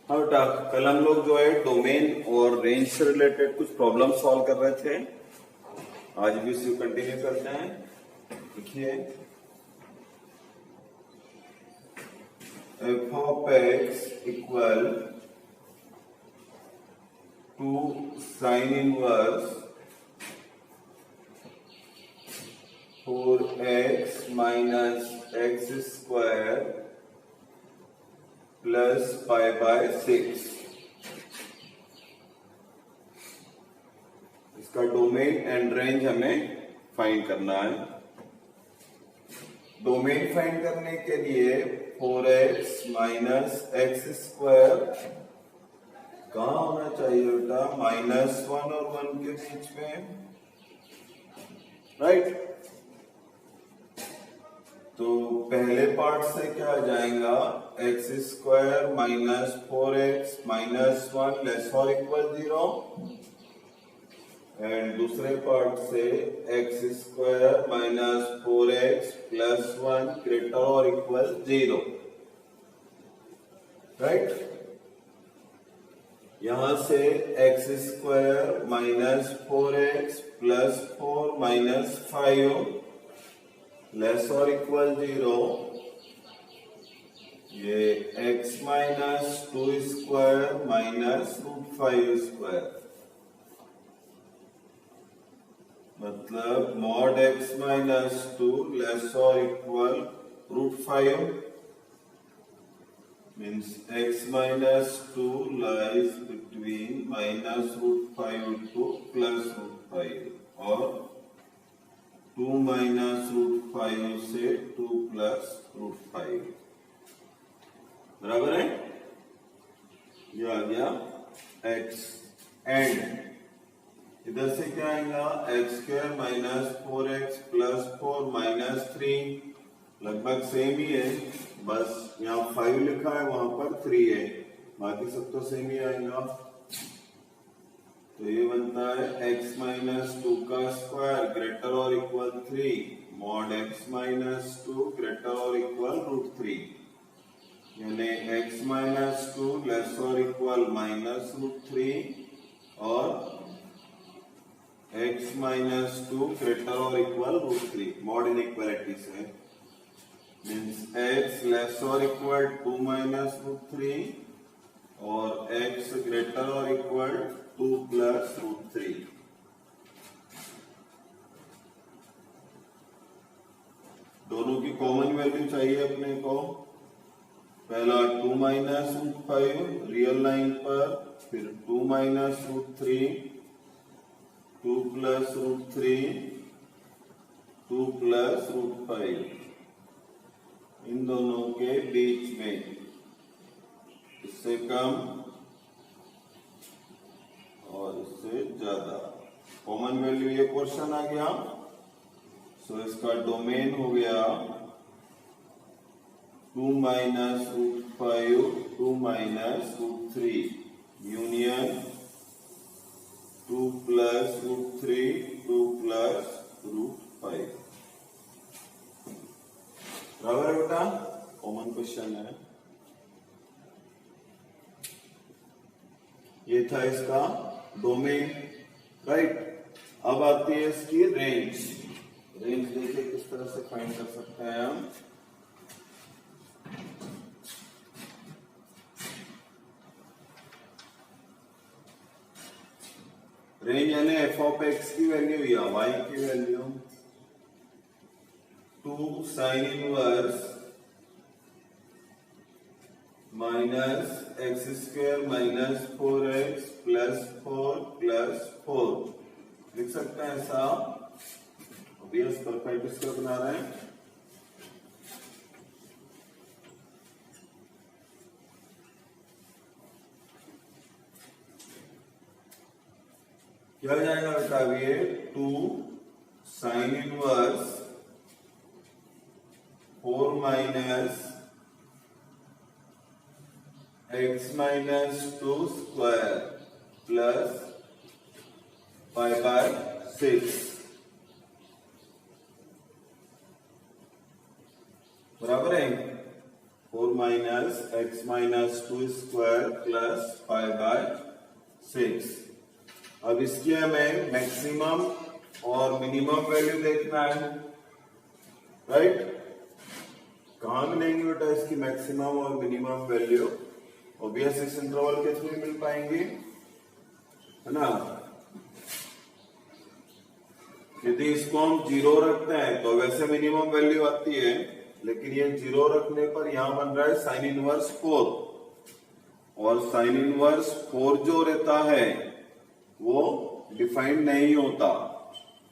हाँ बेटा, कल हम लोग जो है डोमेन और रेंज से रिलेटेड कुछ प्रॉब्लम सॉल्व कर रहे थे। आज भी इसी कंटिन्यू करते हैं। देखिए, F of X equal to sine inverse 4x minus x square plus pi by 6। इसका डोमेन एंड रेंज हमें फाइंड करना है। डोमेन फाइंड करने के लिए 4x माइनस एक्स स्क्वायर कहाँ होना चाहिए बेटा? -1 और 1 के बीच में, राइट? तो पहले पार्ट से क्या आ जाएगा? X square minus 4x minus 1 less और इक्वल 0, एंड दूसरे पार्ट से x square minus 4x plus 1 greater और इक्वल 0, राइट? यहां से x square minus 4x plus 4 minus 5 less और इक्वल 0, ये x minus 2 square minus √5 square, मतलब मॉड x माइनस 2 लेस और equal √5 means x minus 2 lies between minus √5 to plus √5 और 2 minus √5 से 2 plus √5, बराबर है? ये आ गया x एंड इधर से क्या आएगा? X square minus 4x plus 4 minus 3 लगभग सेम ही है, बस यहाँ 5 लिखा है, वहां पर 3 है, बाकी सब तो सेम ही आएगा। तो ये बनता है x माइनस 2 का स्क्वायर ग्रेटर और equal 3 mod x minus 2 greater और इक्वल √3, यानी x माइनस 2 लेस और इक्वल माइनस √3 और x माइनस 2 ग्रेटर और इक्वल √3 मॉड इनइक्वालिटी से मीन्स x लेस और इक्वल 2 माइनस √3 और x ग्रेटर और इक्वल 2 प्लस √3। दोनों की कॉमन वैल्यू चाहिए अपने को। पहला 2 माइनस √5 रियल लाइन पर, फिर 2 माइनस √3, 2 प्लस √3, 2 प्लस √5, इन दोनों के बीच में, इससे कम और इससे ज्यादा कॉमन वैल्यू ये पोर्शन आ गया। सो इसका डोमेन हो गया 2 minus √5 2 minus √3 union 2 plus √3 2 plus √5, बराबर है बेटा? कॉमन क्वेश्चन है ये, था इसका डोमेन, राइट? अब आती है इसकी रेंज। रेंज देखिए किस तरह से फाइंड कर सकते हैं हम। रेंज यानी एफ ऑफ एक्स की वैल्यू या वाई की value 2 sine inverse minus x square minus 4x plus 4 plus 4 लिख सकते हैं ऐसा। ऑब्वियस परफेक्ट स्क्वायर बना रहे हैं। क्या हो जाएगा बेटा? ये 2 sine inverse 4 minus x minus 2 square plus pi by 6, बराबर है 4 minus x minus 2 square plus 5/6। अब इसकी हमें मैक्सिमम और मिनिमम वैल्यू देखना है, राइट। कहां मिलेंगे बेटा इसकी मैक्सिमम और मिनिमम वैल्यू? ऑब्वियस इस इंटरवल के थ्रू मिल पाएंगे, है ना। यदि इसको हम 0 रखते हैं तो वैसे मिनिमम वैल्यू आती है, लेकिन ये 0 रखने पर यहां बन रहा है साइन इनवर्स 4, और साइन इनवर्स 4 जो रहता है वो डिफाइंड नहीं होता।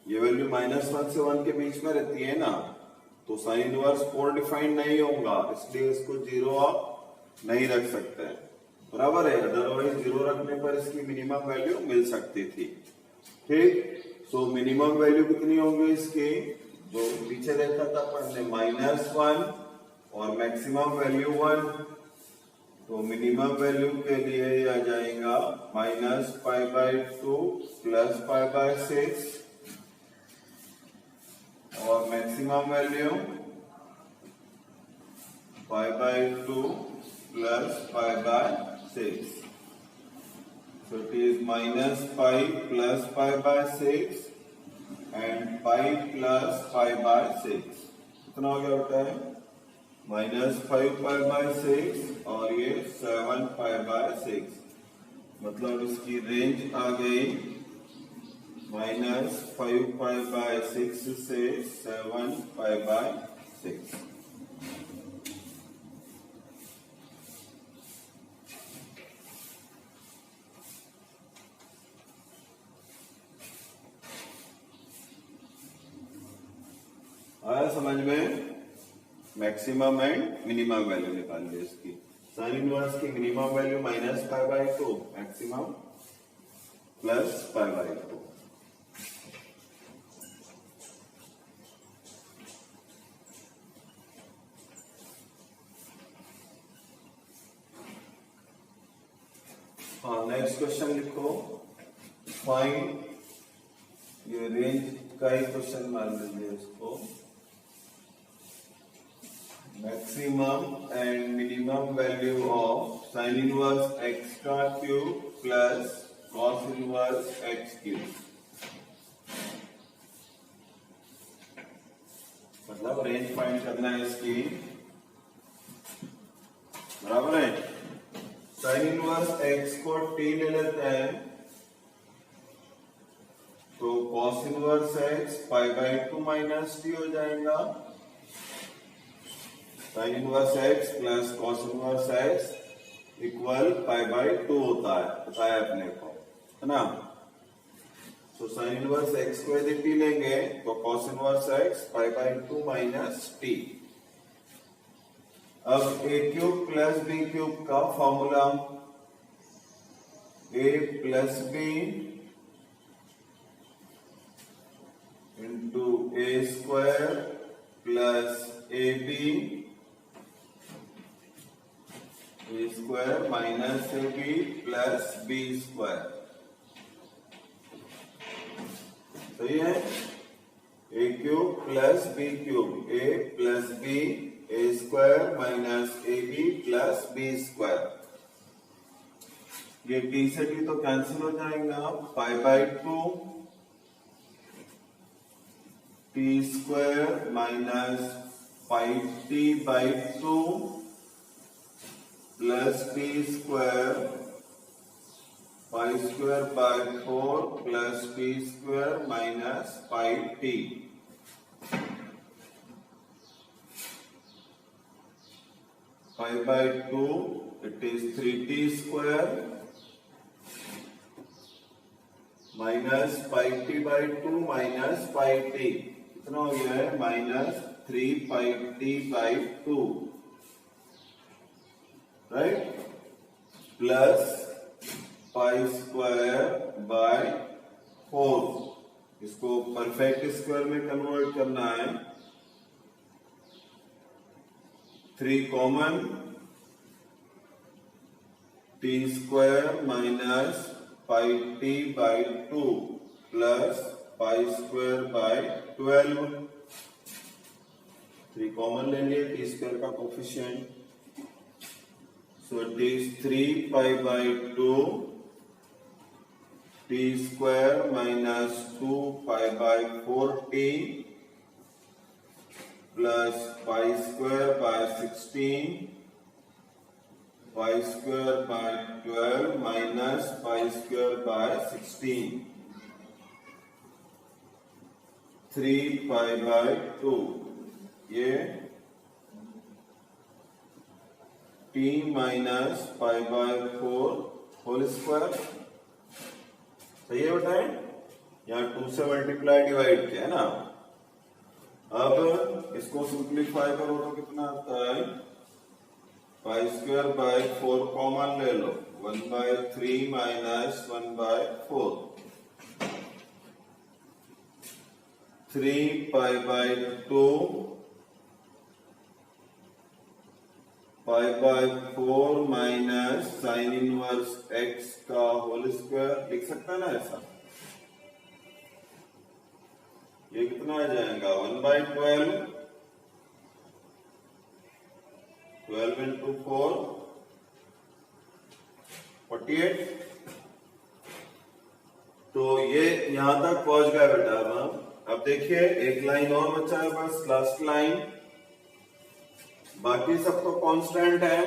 ये वैल्यू -1 से 1 के बीच में रहती है ना, तो साइन इनवर्स 4 डिफाइंड नहीं होगा, इसलिए इसको 0 आप नहीं रख सकते, बराबर है। अदरवाइज 0 रखने पर इसकी मिनिमम वैल्यू मिल सकती थी, ठीक। सो मिनिमम वैल्यू कितनी होगी इसकी, जो पीछे देखा था पढ़ने, -1 और मैक्सिमम वैल्यू 1। तो मिनिमम वैल्यू के लिए आ जाएगा -π/2 प्लस π/6, और maximum value π/2 plus π/6। So it is -π plus π/6 and π plus π/6। कितना हो गया होता है? -5 π/6 और ये 7 π/6। मतलब इसकी रेंज आ गई -5 π/6 से 7 π/6। आया समझ में? मैक्सिमम एंड मिनिमम वैल्यू निकाल ली इसकी। साइन इनवर्स की मिनिमम वैल्यू -π/2, मैक्सिमम प्लस π/2। हाँ, नेक्स्ट क्वेश्चन लिखो, फाइंड, ये रेंज का ही क्वेश्चन मान लीजिए इसको। Maximum and minimum value of sin inverse x का cube plus cos inverse x cube, मतलब रेंज फाइंड करना है इसकी, बराबर है। sin inverse x को t ले लेते हैं, तो cos inverse x π/2 minus t हो जाएगा। Sine inverse x plus cos inverse x equal π/2 होता है, बताया अपने को, है ना। तो साइन इनवर्स x को यदि t लेंगे तो cos inverse x π/2 minus t। अब a cube plus b cube का formula, a plus b into a square plus ab A square minus ab plus b square, सही है। A cube plus B cube, A plus B, A square minus ab plus b square. ये t से t तो cancel हो जाएगा, π/2 t square minus 5t/2 plus T square π²/4 plus T square minus πt। π/2 it is 3t square minus πt/2 minus πt, कितना हो गया है? -3πt/2, right, plus π²/4। इसको परफेक्ट स्क्वायर में कन्वर्ट करना है। 3 common, t square minus πt/2 plus π²/12। 3 common लेंगे, t square का coefficient So it is 3 pi by 2 t square minus 2 pi by 4t plus pi square by 16 pi square by 12 minus pi square by 16 3 pi by 2 ये t minus pi by 4 whole square सही है बेटा। यहाँ 2 से multiply divide किया है ना। अब इसको सिंप्लीफाई करो तो कितना आता है, पाई स्क्वायर बाय 4 कॉमन ले लो, 1/3 minus 1/4 3 pi by 2 pi by 4 minus sine inverse x का होल स्क्वायर लिख सकता है ना ऐसा। ये कितना आ जाएगा 1/12 12 into 4 48। तो ये यहां तक पहुंच गया बेटा। अब देखिए एक लाइन और बचा है बस, लास्ट लाइन। बाकी सब तो कांस्टेंट है,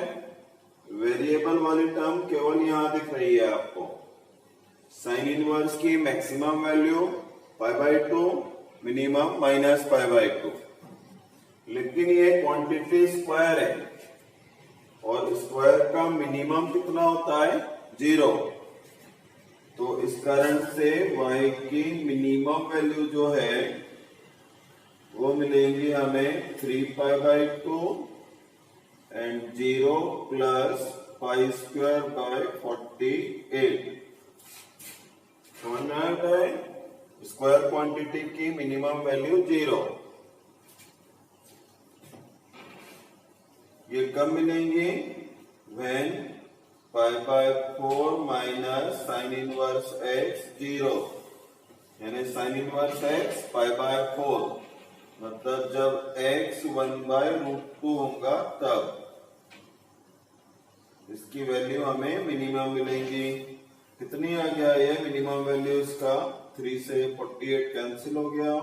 वेरिएबल वाली टर्म केवल यहां दिख रही है आपको। साइन इनवर्स की मैक्सिमम वैल्यू π/2, मिनिमम -π/2। लेकिन ये क्वांटिटी स्क्वायर है और स्क्वायर का मिनिमम कितना होता है 0। तो इस कारण से y की मिनिमम वैल्यू जो है वो मिलेंगी हमें 3π/2 and 0 plus pi square by 48। समझ है स्क्वायर क्वांटिटी की मिनिमम वैल्यू 0। ये कब मिलेंगे, when π/4 minus sine inverse x 0, यानी साइन इनवर्स x π/4, मतलब जब x 1/√2 होगा तब इसकी वैल्यू हमें मिनिमम मिलेगी। कितनी आ गया ये मिनिमम वैल्यू इसका, 3 से 48 कैंसिल हो गया,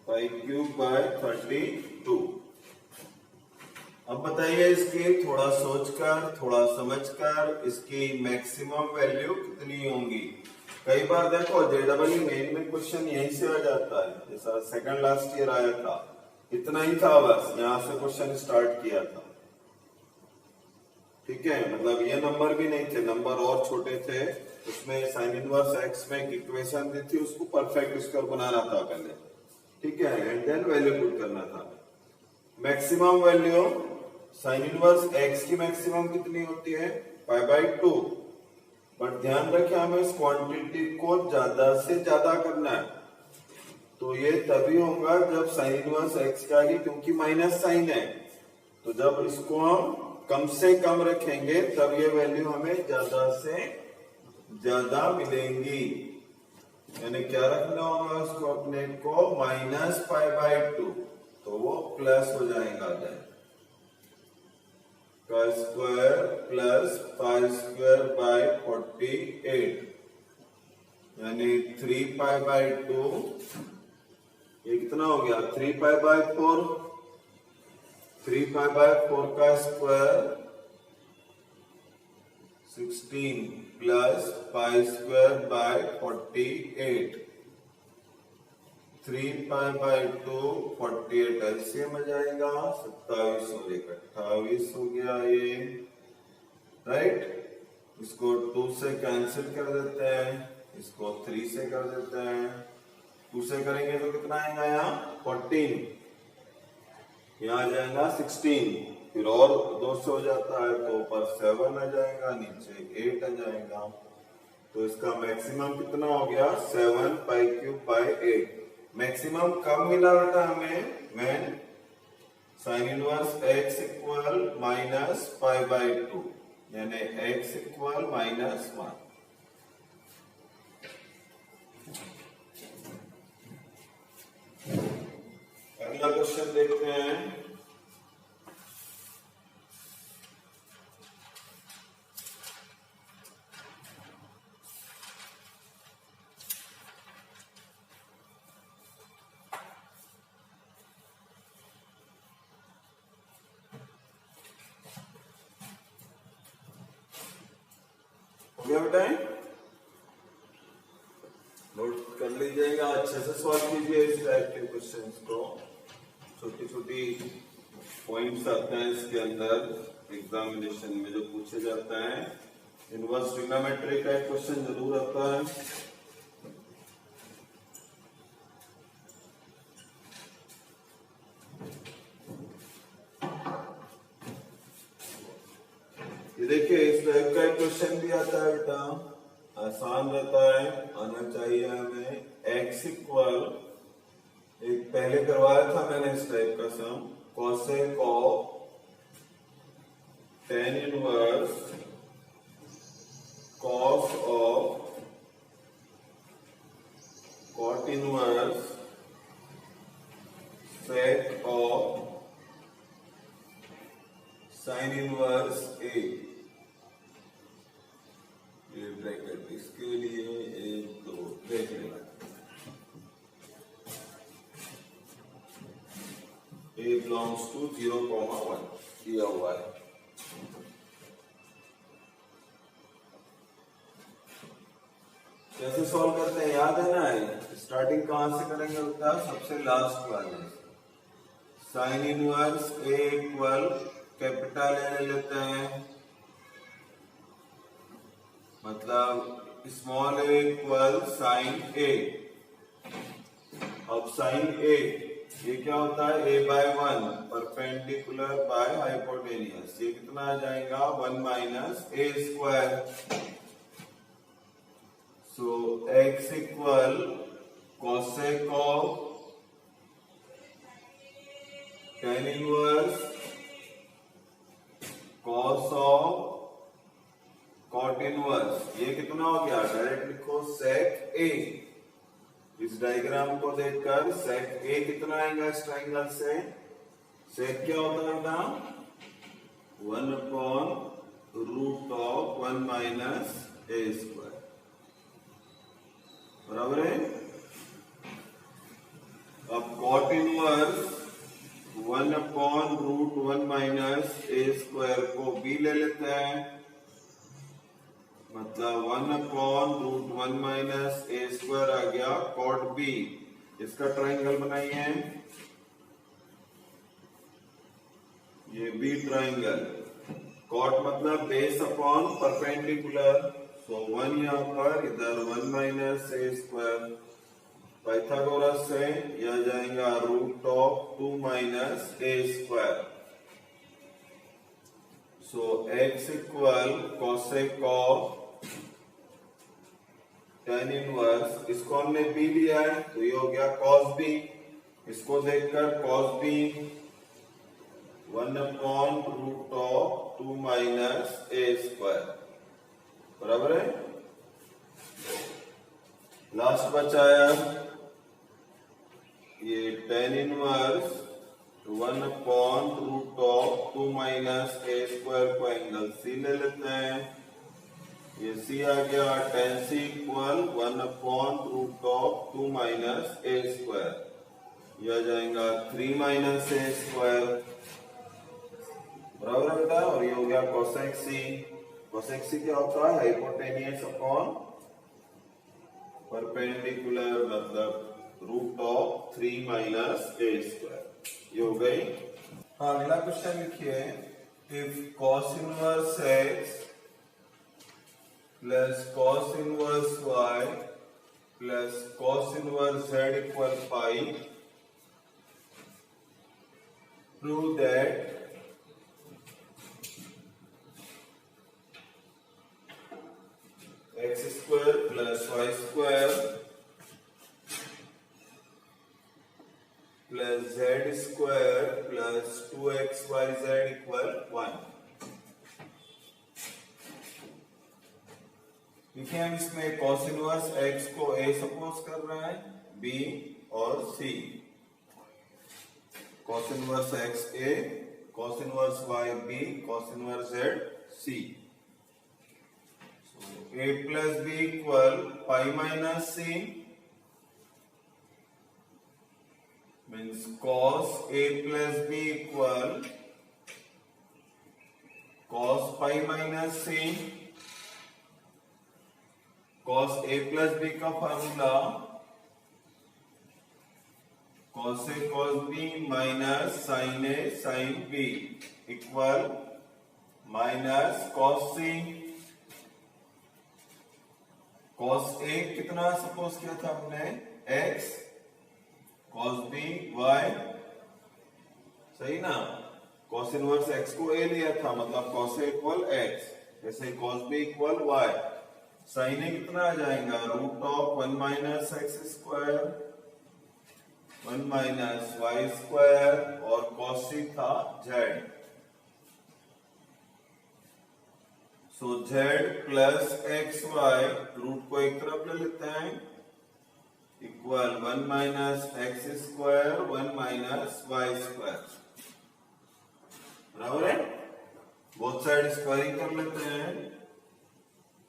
π³/32। अब बताइए इसकी थोड़ा सोचकर थोड़ा समझकर इसकी मैक्सिमम वैल्यू कितनी होंगी। कई बार देखो JEE मेन में क्वेश्चन यहीं से आ जाता है, जैसा सेकंड लास्ट ईयर आया था, इतना ही था बस, यहां से क्वेश्चन स्टार्ट किया था। ठीक है, मतलब ये नंबर भी नहीं थे, नंबर और छोटे थे। उसमें साइन इनवर्स x में एक इक्वेशन दी थी, उसको परफेक्ट स्क्वायर बनाना था पहले, ठीक है, एंड देन वैल्यू पुट करना था। Maximum value sign inverse x की मैक्सिमम कितनी होती है π/2, बट ध्यान रखें हमें इस क्वांटिटी को ज्यादा से ज्यादा करना है। तो ये तभी होगा जब साइन इनवर्स x का ही, क्योंकि माइनस साइन है, तो जब इसको हम कम से कम रखेंगे तब ये वैल्यू हमें ज्यादा से ज्यादा मिलेंगी। यानी क्या रखना होगा उसको अपने को -π/2, तो वो प्लस हो जाएगा का square plus pi square by 48, यानी 3π/2। ये कितना हो गया 3π/4, 3π/4 का square 16 plus pi square by 48, 3π/2 48 LCM आ जाएगा, 27 और 28 हो गया ये, राइट। इसको 2 से कैंसिल कर देते हैं, इसको 3 से कर देते हैं। 2 से करेंगे तो कितना आएगा यहाँ 14, यहाँ आ जाएगा 16, फिर और 2 से हो जाता है तो ऊपर 7 आ जाएगा, नीचे 8 आ जाएगा। तो इसका मैक्सिमम कितना हो गया 7π³/8। मैक्सिमम कब मिला बेटा हमें, when sine inverse x equal -π/2, यानी x इक्वल -1। अगला क्वेश्चन देखते हैं। गया बेटा? नोट कर लीजिएगा, अच्छे से सॉल्व कीजिए इस टाइप के क्वेश्चंस को। छोटी छोटी पॉइंट्स आते हैं इसके अंदर एग्जामिनेशन में जो पूछे जाता है। इनवर्स ट्रिग्नोमेट्री का एक क्वेश्चन जरूर आता है। ये देखिए इस टाइप का एक क्वेश्चन भी आता है बेटा, आसान रहता है, आना चाहिए हमें। x इक्वल, एक पहले करवाया था मैंने इस टाइप का sum, cosec of tan inverse cos of cot इनवर्स sec ऑफ sin इनवर्स a। ये ब्रैकेट इसके लिए एक दो देख लेना। a belongs to 0,1 दिया हुआ है। कैसे सॉल्व करते हैं याद है ना? स्टार्टिंग कहां से करेंगे बेटा? सबसे लास्ट वाले। Sine inverse a equal capital A ले लेते हैं, मतलब small a equal sine a। अब साइन a ये क्या होता है? a by 1 perpendicular by hypotenuse. ये कितना आ जाएगा? 1 minus a square. So x equal cosec of tan inverse cos of cot inverse. ये कितना हो गया? डायरेक्ट लिखो sec a। इस डायग्राम को देखकर sec a कितना आएगा इस ट्रायंगल से? sec क्या होता है बेटा? 1 upon root of 1 minus a square, बराबर है। अब cot इनवर्स 1 upon root 1 minus a square को b ले लेते हैं, मतलब 1 upon root 1 minus a square आ गया cot b। इसका ट्रायंगल बनाइए, ये b ट्रायंगल। cot मतलब बेस अपॉन परपेंडिकुलर, सो 1 यहां पर, इधर 1 माइनस a स्क्वायर। पाइथागोरस से यह जाएगा root of 2 minus a square. So x equal cosec of tan inverse, इसको हमने b लिया है तो ये हो गया cos b। इसको देखकर cos b 1 upon root of 2 minus a square, बराबर है। लास्ट बचाया ये tan inverse 1 upon root of 2 minus a square को एंगल c ले लेते हैं। ये c आ गया tan c equal 1 upon root of 2 minus a square. यह जाएगा 3 माइनस a स्क्वायर, बराबर है बेटा। और ये हो गया कोसेक c। कोसेक c क्या होता है? हाइपोटेनियस अपॉन परपेंडिकुलर, मतलब root of 3 minus a square. ये हो गई। हाँ, अगला क्वेश्चन लिखिए, if cos inverse x plus cos inverse y plus cos inverse z equal pi, prove that x square plus y square plus z square plus 2xyz equal 1। देखिए हम इसमें cos inverse x को a suppose कर रहे हैं, b और c। cos inverse x a, cos inverse y b, cos inverse z c। a plus b equal pi minus c, means cos a plus b equal cos pi minus c cos a plus B का formula cos a cos b minus sin a sin b equal minus cos c। cos a कितना suppose किया था हमने x, cos b y, सही ना। cos inverse x को a लिया था, मतलब cos a इक्वल x, जैसे cos b equal y। sin a कितना आ जाएगा root of 1 minus x square 1 minus Y square, और cos c था z। So z plus x y, root को एक तरफ ले लेते हैं, equal 1 minus x square 1 minus Y square, बराबर है। बोथ साइड स्क्वायरिंग कर लेते हैं,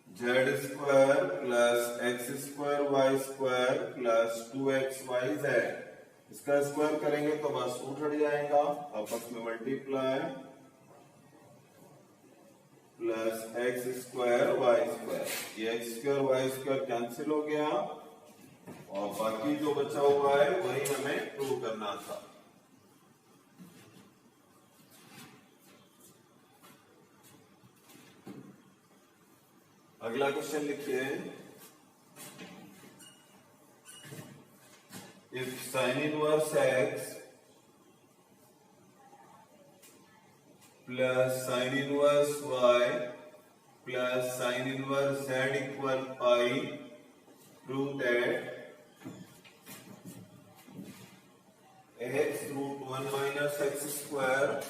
Z square plus X square Y square plus 2xy z। इसका स्क्वायर करेंगे तो बस रूट हट जाएगा, आपस में multiply plus X square Y square, ये X square Y square cancel हो गया, और बाकी जो बचा हुआ है वही हमें प्रूव करना था। अगला क्वेश्चन लिखिए, if sine inverse x plus sine inverse y plus sine inverse z equal pi, prove that x root 1 minus x square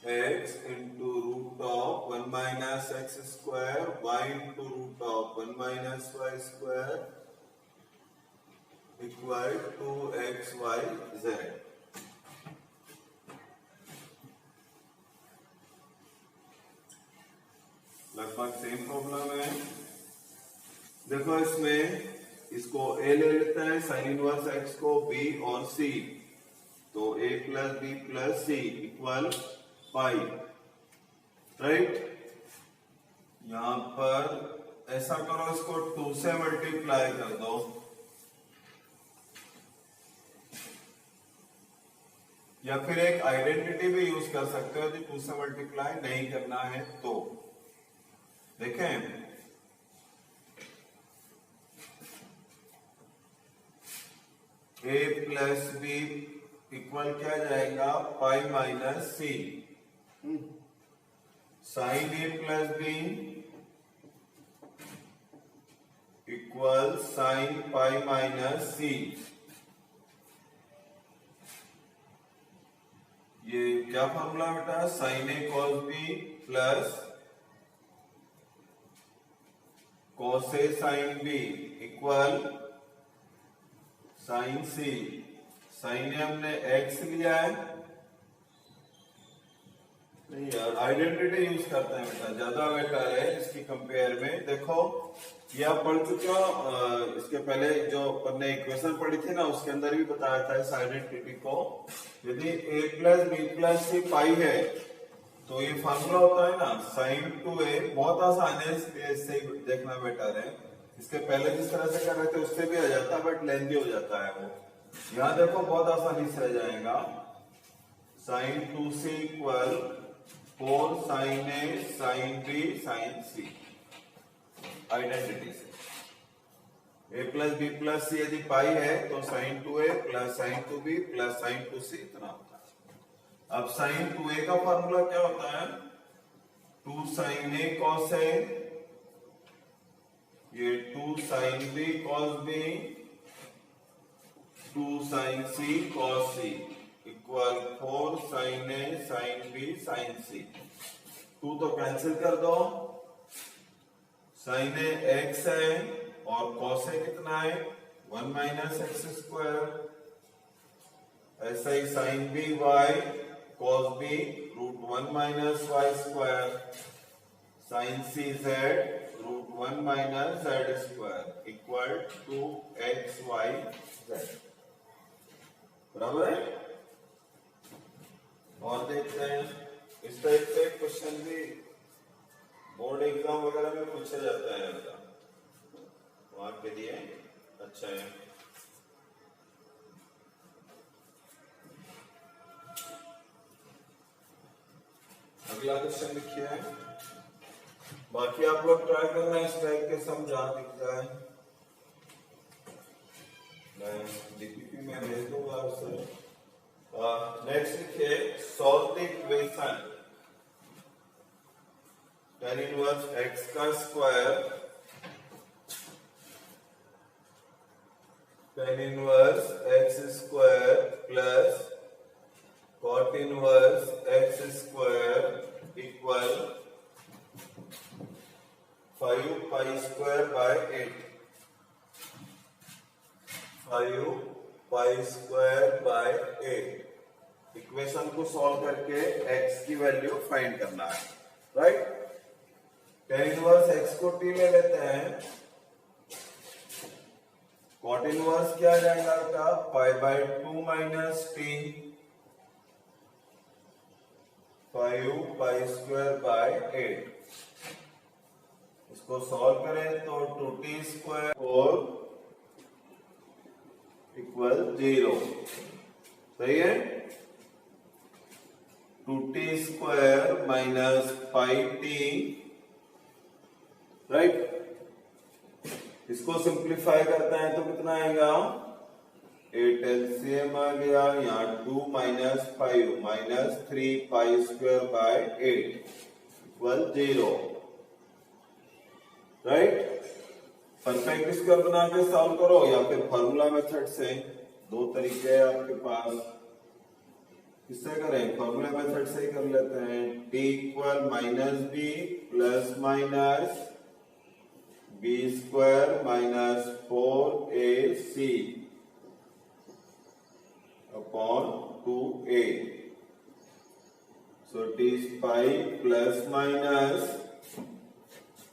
x into root of 1 minus x square y into root of 1 minus y square equal to x y z। लगभग same problem है। देखो इसमें इसको a ले लेते हैं, sign inverse x को b और c, तो a plus b plus c equal pi, right. यहां पर ऐसा करो, इसको 2 से मल्टीप्लाई कर दो, या फिर एक आइडेंटिटी भी यूज कर सकते हो यदि 2 से मल्टीप्लाई नहीं करना है तो। देखें a प्लस बी इक्वल क्या जाएगा pi minus C, sine A plus B equal sine pi minus C. ये क्या फॉर्मूला बेटा, sine A cos B plus cos A sine B equal sine C. Sine A हमने X लिया है, नहीं यार आइडेंटिटी यूज करते हैं बेटा, ज्यादा बेटर है इसकी कंपेयर में। देखो ये आप पढ़ चुके हो, इसके पहले जो हमने इक्वेशन पढ़ी थी ना उसके अंदर भी बताया था इस आइडेंटिटी को। यदि a प्लस बी प्लस सी पाई है तो ये फार्मूला होता है ना साइन 2a, बहुत आसान है, इससे देखना बेटर है। इसके पहले जिस तरह से कर रहे थे उससे भी आ जाता है बट लेंथी हो जाता है वो। यहाँ देखो बहुत आसानी से आ जाएगा, sine 2c equal 4 sine a sine b sine c, identity से। a plus b plus c यदि पाई है तो sine 2a plus sine 2b plus sine 2c इतना होता है। अब साइन 2a का फॉर्मूला क्या होता है, 2 साइन a कॉस a, ये 2 sine b cos b, 2 sine c cos c equal 4 sine a sine b sine c। 2 तो कैंसिल कर दो, साइन a x है और कॉस a कितना है 1 माइनस एक्स स्क्वायर, ऐसा ही sine b y cos b root 1 minus Y square, sine c z root 1 minus z square equal to X Y z, बराबर है। और देखते हैं इस टाइप से क्वेश्चन भी बोर्ड एग्जाम वगैरह में पूछा जाता है। आपके लिए अच्छा है। अगला क्वेश्चन लिखिए। बाकी आप लोग ट्राई करना इस टाइप के सम जहां दिख जाए, मैं डीपीपी में भेज दूंगा उसे। नेक्स्ट लिखिए solve the equation tan inverse x का square tan inverse x square plus cot inverse x square equal 5 पाई स्क्वायर बाय 8। 5 पाई स्क्वायर बाय 8 इक्वेशन को सॉल्व करके x की वैल्यू फाइंड करना है, राइट। tan इनवर्स x को t ले लेते हैं, cot इनवर्स क्या आ जाएगा आपका पाई by 2 minus t, 5 pi square bye 8। इसको सॉल्व करें तो 2t स्क्वायर और इक्वल 0, सही है। 2t square minus 5t, right. इसको सिंप्लीफाई करते हैं तो कितना आएगा 8 एलसीएम आ गया, यहाँ 2 माइनस 5 माइनस 3 पाई square bye 8 equal 0, right. Perfect square बना के सॉल्व करो या फिर फार्मूला मेथड से, दो तरीके हैं आपके पास। किससे करें, फार्मूला मेथड से ही कर लेते हैं। t equal minus b plus minus b square minus 4ac upon 2a। So t is 5 plus minus,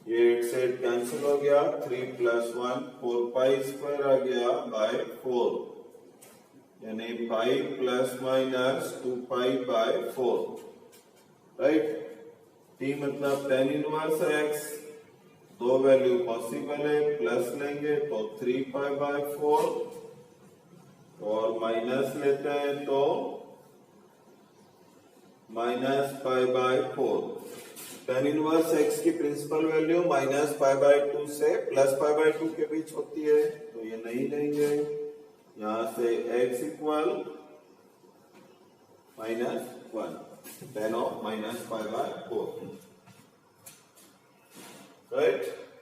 ये 8 से 8 कैंसिल हो गया, 3 प्लस 1 4 पाई स्क्वायर आ गया बाय 4, यानी 5 plus minus 2 pi by 4, right. t मतलब tan इनवर्स x, दो value possible है, प्लस लेंगे तो 3 पाई बाय 4 और माइनस लेते हैं तो minus pi by 4। tan inverse x की principal value minus pi by 2 से प्लस पाई बाय 2 के बीच होती है, तो ये नहीं लेंगे। यहां से x equal minus 1 tan of minus pi by 4, right.